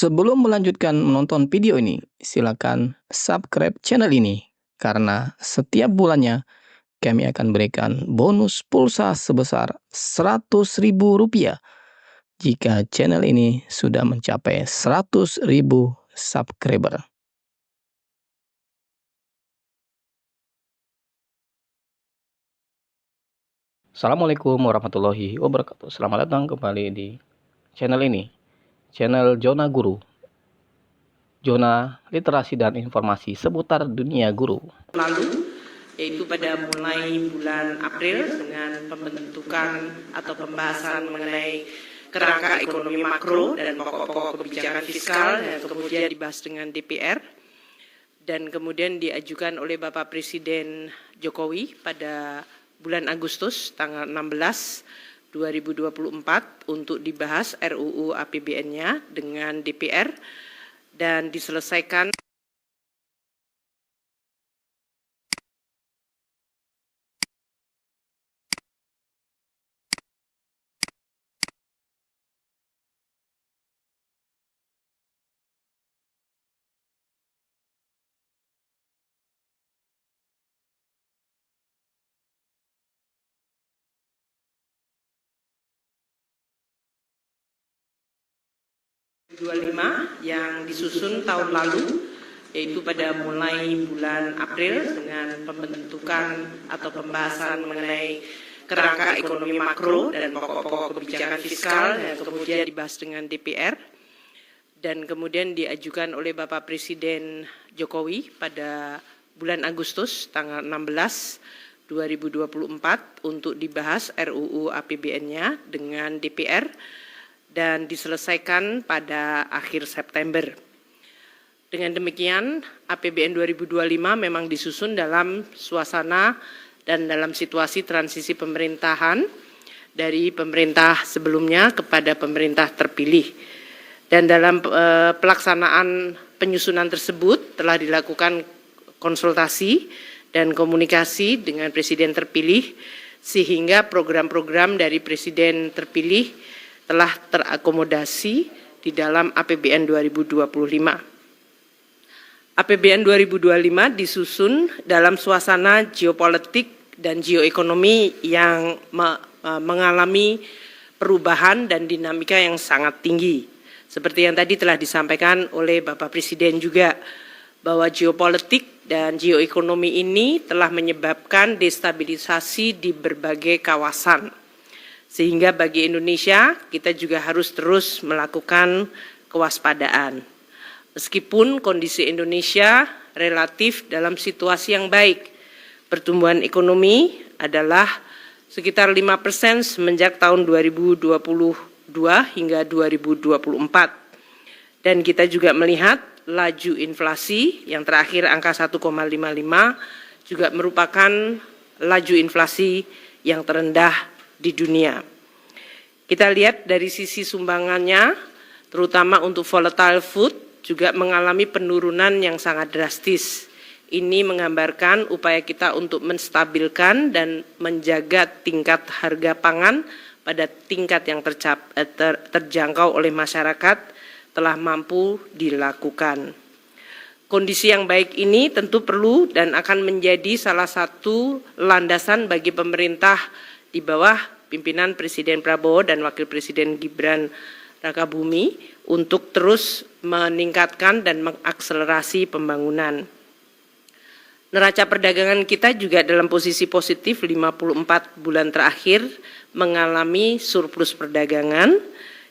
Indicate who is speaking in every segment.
Speaker 1: Sebelum melanjutkan menonton video ini, silakan subscribe channel ini karena setiap bulannya kami akan berikan bonus pulsa sebesar Rp100.000 jika channel ini sudah mencapai 100.000 subscriber. Assalamualaikum warahmatullahi wabarakatuh. Selamat datang kembali di channel ini, channel Zona Guru. Zona literasi dan informasi seputar dunia guru.
Speaker 2: Lalu, yaitu pada mulai bulan April dengan pembentukan atau pembahasan mengenai kerangka ekonomi makro dan pokok-pokok kebijakan fiskal, dan kemudian dibahas dengan DPR, dan kemudian diajukan oleh Bapak Presiden Jokowi pada bulan Agustus tanggal 16 2024 untuk dibahas RUU APBN-nya dengan DPR dan diselesaikan yang disusun tahun lalu, yaitu pada mulai bulan April dengan pembentukan atau pembahasan mengenai kerangka ekonomi makro dan pokok-pokok kebijakan fiskal, dan kemudian dibahas dengan DPR, dan kemudian diajukan oleh Bapak Presiden Jokowi pada bulan Agustus tanggal 16 2024 untuk dibahas RUU APBN-nya dengan DPR dan diselesaikan pada akhir September. Dengan demikian, APBN 2025 memang disusun dalam suasana dan dalam situasi transisi pemerintahan dari pemerintah sebelumnya kepada pemerintah terpilih. Dan dalam pelaksanaan penyusunan tersebut telah dilakukan konsultasi dan komunikasi dengan Presiden terpilih, sehingga program-program dari Presiden terpilih telah terakomodasi di dalam APBN 2025. APBN 2025 disusun dalam suasana geopolitik dan geoekonomi yang mengalami perubahan dan dinamika yang sangat tinggi. Seperti yang tadi telah disampaikan oleh Bapak Presiden juga, bahwa geopolitik dan geoekonomi ini telah menyebabkan destabilisasi di berbagai kawasan. Sehingga bagi Indonesia, kita juga harus terus melakukan kewaspadaan. Meskipun kondisi Indonesia relatif dalam situasi yang baik, pertumbuhan ekonomi adalah sekitar 5% semenjak tahun 2022 hingga 2024. Dan kita juga melihat laju inflasi yang terakhir angka 1,55 juga merupakan laju inflasi yang terendah di dunia. Kita lihat dari sisi sumbangannya, terutama untuk volatile food, juga mengalami penurunan yang sangat drastis. Ini menggambarkan upaya kita untuk menstabilkan dan menjaga tingkat harga pangan pada tingkat yang terjangkau oleh masyarakat telah mampu dilakukan. Kondisi yang baik ini tentu perlu dan akan menjadi salah satu landasan bagi pemerintah di bawah pimpinan Presiden Prabowo dan Wakil Presiden Gibran Rakabuming untuk terus meningkatkan dan mengakselerasi pembangunan. Neraca perdagangan kita juga dalam posisi positif 54 bulan terakhir mengalami surplus perdagangan,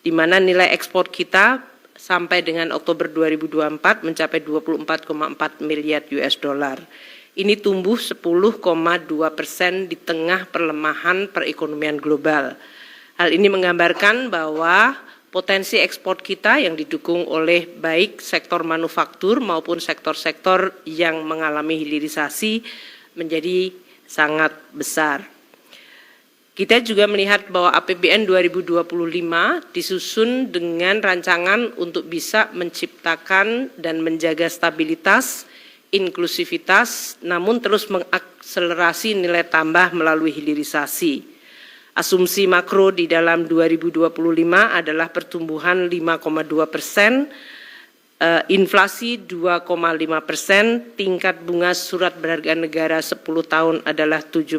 Speaker 2: di mana nilai ekspor kita sampai dengan Oktober 2024 mencapai 24,4 miliar US dollar. Ini tumbuh 10,2% di tengah perlemahan perekonomian global. Hal ini menggambarkan bahwa potensi ekspor kita yang didukung oleh baik sektor manufaktur maupun sektor-sektor yang mengalami hilirisasi menjadi sangat besar. Kita juga melihat bahwa APBN 2025 disusun dengan rancangan untuk bisa menciptakan dan menjaga stabilitas, inklusivitas, namun terus mengakselerasi nilai tambah melalui hilirisasi. Asumsi makro di dalam 2025 adalah pertumbuhan 5,2%, inflasi 2,5%, tingkat bunga surat berharga negara 10 tahun adalah 7%,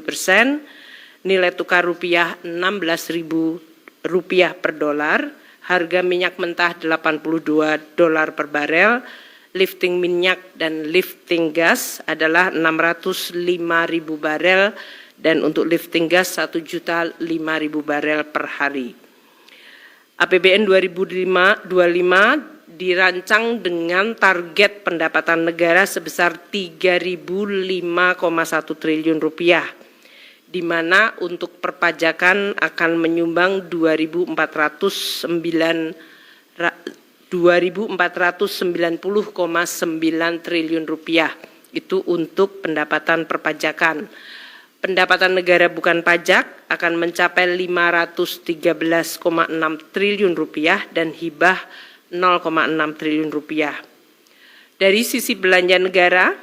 Speaker 2: nilai tukar rupiah Rp16.000 per dolar, harga minyak mentah $82 per barel, lifting minyak dan lifting gas adalah 605.000 barel, dan untuk lifting gas 1.005.000 barel per hari. APBN 2025 dirancang dengan target pendapatan negara sebesar Rp3.005,1 triliun, di mana untuk perpajakan akan menyumbang Rp2.490,9 triliun. Itu untuk pendapatan perpajakan. Pendapatan negara bukan pajak akan mencapai Rp513,6 triliun dan hibah Rp0,6 triliun. Dari sisi belanja negara,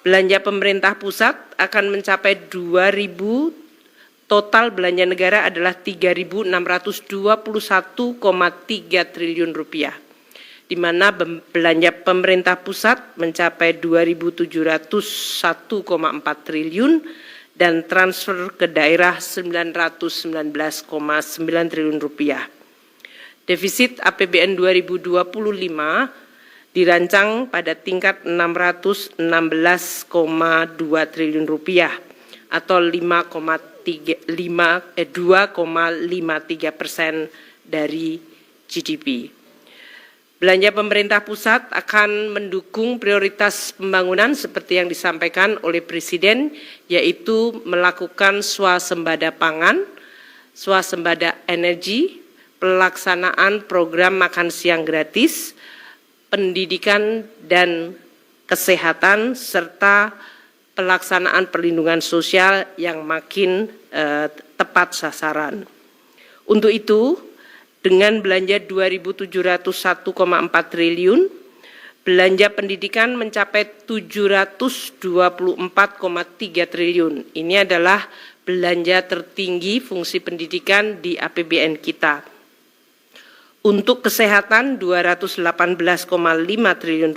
Speaker 2: belanja pemerintah pusat akan mencapai 2.000, total belanja negara adalah Rp3.621,3 triliun, di mana belanja pemerintah pusat mencapai Rp2.701,4 triliun dan transfer ke daerah Rp919,9 triliun. Defisit APBN 2025 dirancang pada tingkat Rp616,2 triliun atau 2,53% dari GDP. Belanja pemerintah pusat akan mendukung prioritas pembangunan seperti yang disampaikan oleh Presiden, yaitu melakukan swasembada pangan, swasembada energi, pelaksanaan program makan siang gratis, pendidikan dan kesehatan, serta pelaksanaan perlindungan sosial yang makin tepat sasaran. Untuk itu, dengan belanja Rp2.701,4 triliun, belanja pendidikan mencapai Rp724,3 triliun. Ini adalah belanja tertinggi fungsi pendidikan di APBN kita. Untuk kesehatan Rp218,5 triliun,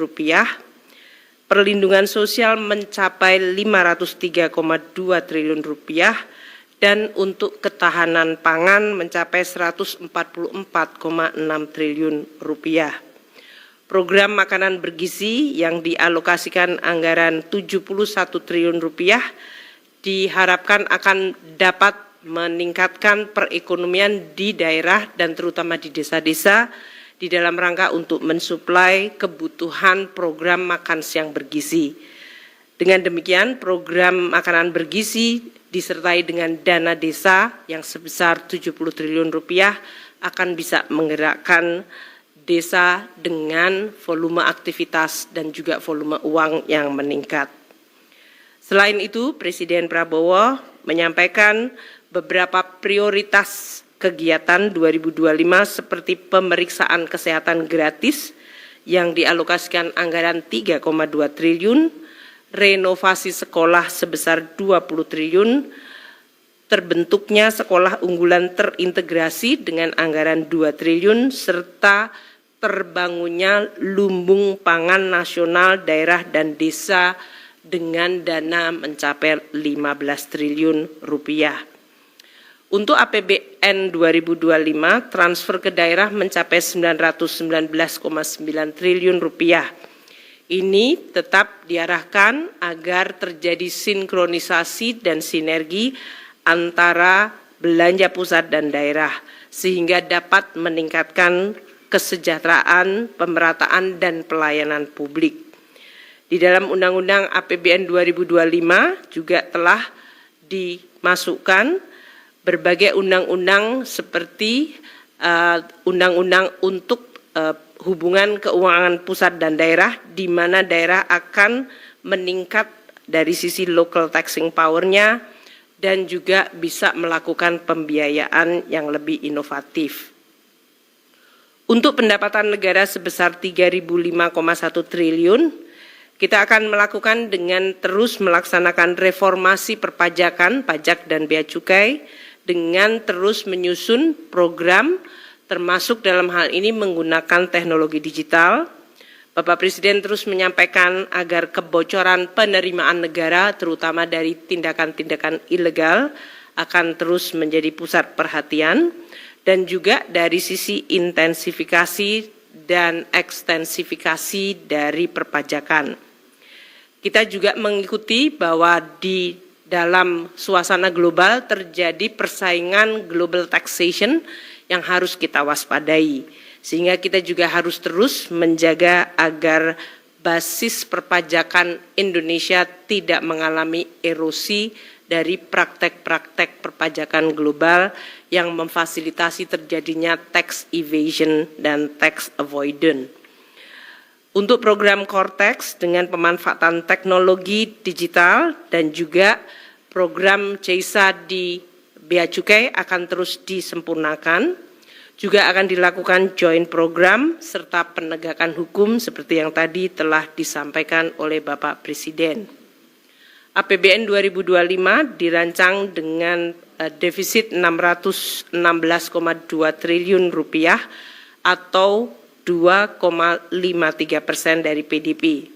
Speaker 2: perlindungan sosial mencapai Rp503,2 triliun, dan untuk ketahanan pangan mencapai Rp144,6 triliun. Program makanan bergizi yang dialokasikan anggaran Rp71 triliun diharapkan akan dapat meningkatkan perekonomian di daerah dan terutama di desa-desa di dalam rangka untuk mensuplai kebutuhan program makan siang bergizi. Dengan demikian, program makanan bergizi disertai dengan dana desa yang sebesar Rp70 triliun akan bisa menggerakkan desa dengan volume aktivitas dan juga volume uang yang meningkat. Selain itu, Presiden Prabowo menyampaikan beberapa prioritas kegiatan 2025 seperti pemeriksaan kesehatan gratis yang dialokasikan anggaran 3,2 triliun, renovasi sekolah sebesar 20 triliun, terbentuknya sekolah unggulan terintegrasi dengan anggaran 2 triliun, serta terbangunnya lumbung pangan nasional daerah dan desa dengan dana mencapai 15 triliun rupiah. Untuk APBN 2025, transfer ke daerah mencapai 919,9 triliun rupiah. Ini tetap diarahkan agar terjadi sinkronisasi dan sinergi antara belanja pusat dan daerah, sehingga dapat meningkatkan kesejahteraan, pemerataan, dan pelayanan publik. Di dalam Undang-Undang APBN 2025 juga telah dimasukkan berbagai undang-undang seperti undang-undang untuk hubungan keuangan pusat dan daerah, di mana daerah akan meningkat dari sisi local taxing power-nya dan juga bisa melakukan pembiayaan yang lebih inovatif. Untuk pendapatan negara sebesar Rp3.005,1 triliun, kita akan melakukan dengan terus melaksanakan reformasi perpajakan, pajak dan bea cukai, dengan terus menyusun program termasuk dalam hal ini menggunakan teknologi digital, Bapak Presiden terus menyampaikan agar kebocoran penerimaan negara, terutama dari tindakan-tindakan ilegal, akan terus menjadi pusat perhatian, dan juga dari sisi intensifikasi dan ekstensifikasi dari perpajakan. Kita juga mengikuti bahwa di dalam suasana global terjadi persaingan global taxation yang harus kita waspadai. Sehingga kita juga harus terus menjaga agar basis perpajakan Indonesia tidak mengalami erosi dari praktek-praktek perpajakan global yang memfasilitasi terjadinya tax evasion dan tax avoidance. Untuk program Cortex dengan pemanfaatan teknologi digital dan juga program CESA di Bea Cukai akan terus disempurnakan. Juga akan dilakukan joint program serta penegakan hukum seperti yang tadi telah disampaikan oleh Bapak Presiden. APBN 2025 dirancang dengan defisit 616,2 triliun rupiah atau 2,53% dari PDB.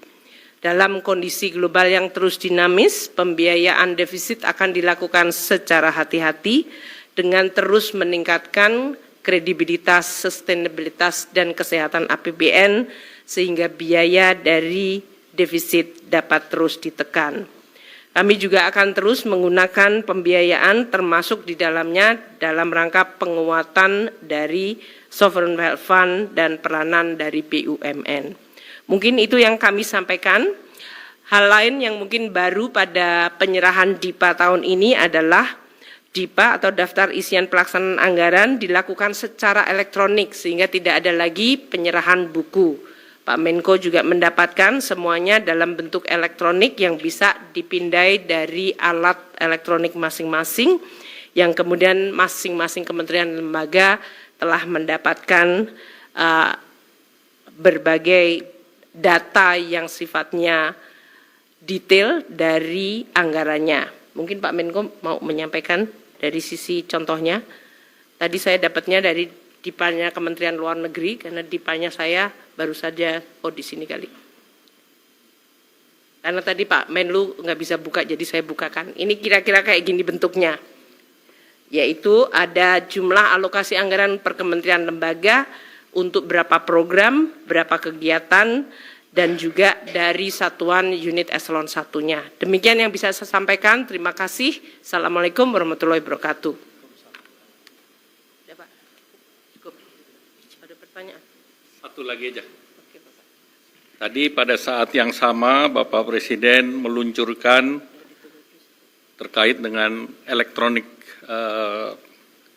Speaker 2: Dalam kondisi global yang terus dinamis, pembiayaan defisit akan dilakukan secara hati-hati dengan terus meningkatkan kredibilitas, sustainabilitas, dan kesehatan APBN sehingga biaya dari defisit dapat terus ditekan. Kami juga akan terus menggunakan pembiayaan termasuk di dalamnya dalam rangka penguatan dari Sovereign Wealth Fund dan peranan dari BUMN. Mungkin itu yang kami sampaikan. Hal lain yang mungkin baru pada penyerahan DIPA tahun ini adalah DIPA atau Daftar Isian Pelaksanaan Anggaran dilakukan secara elektronik sehingga tidak ada lagi penyerahan buku. Pak Menko juga mendapatkan semuanya dalam bentuk elektronik yang bisa dipindai dari alat elektronik masing-masing yang kemudian masing-masing kementerian dan lembaga telah mendapatkan berbagai data yang sifatnya detail dari anggarannya. Mungkin Pak Menko mau menyampaikan dari sisi contohnya. Tadi saya dapatnya dari DIPA-nya Kementerian Luar Negeri, karena DIPA-nya saya baru saja di sini kali. Karena tadi Pak Menlu nggak bisa buka, jadi saya bukakan. Ini kira-kira kayak gini bentuknya. Yaitu ada jumlah alokasi anggaran per kementerian lembaga untuk berapa program, berapa kegiatan, dan juga dari satuan unit eselon 1-nya. Demikian yang bisa saya sampaikan. Terima kasih. Assalamualaikum warahmatullahi wabarakatuh. Ya, Pak. Cukup. Ada pertanyaan?
Speaker 3: Satu lagi aja.
Speaker 2: Oke, Bapak.
Speaker 3: Tadi pada saat yang sama Bapak Presiden meluncurkan terkait dengan elektronik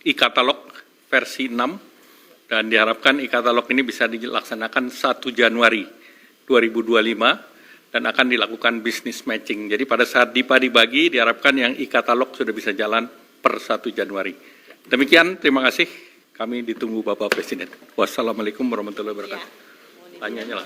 Speaker 3: e-katalog versi 6 dan diharapkan e-katalog ini bisa dilaksanakan 1 Januari 2025 dan akan dilakukan business matching. Jadi pada saat DIPA dibagi diharapkan yang e-katalog sudah bisa jalan per 1 Januari. Demikian, terima kasih. Kami ditunggu Bapak Presiden. Wassalamualaikum warahmatullahi wabarakatuh. Tanyanya lah.